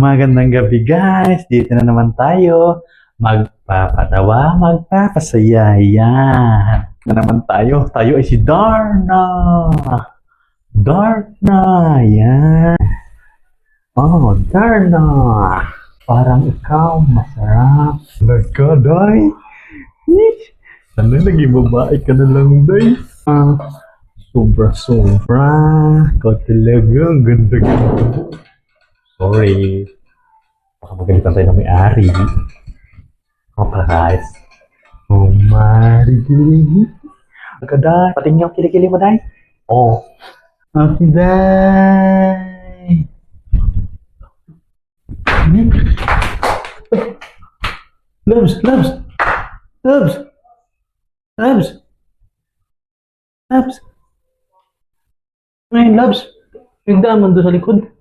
Magandang gabi guys! Dito na naman tayo. Magpapatawa, magpapasaya. Yan. Na naman tayo. Tayo ay si Darna. Darna. Yan. Oh, Darna. Parang ikaw masarap. Nagkaday. Sana naging babae ka na lang, day. Sobra-sobra. Ikaw talaga. Ang ganda-ganda. Sorry. Baka magalitan tayo ng may-ari. Oh, guys. Oh, Mari. Agad, patingin yung kilikili mo, day. Oh. Okay, day. Labs. Ngayon, Labs. Yung daman doon sa likod.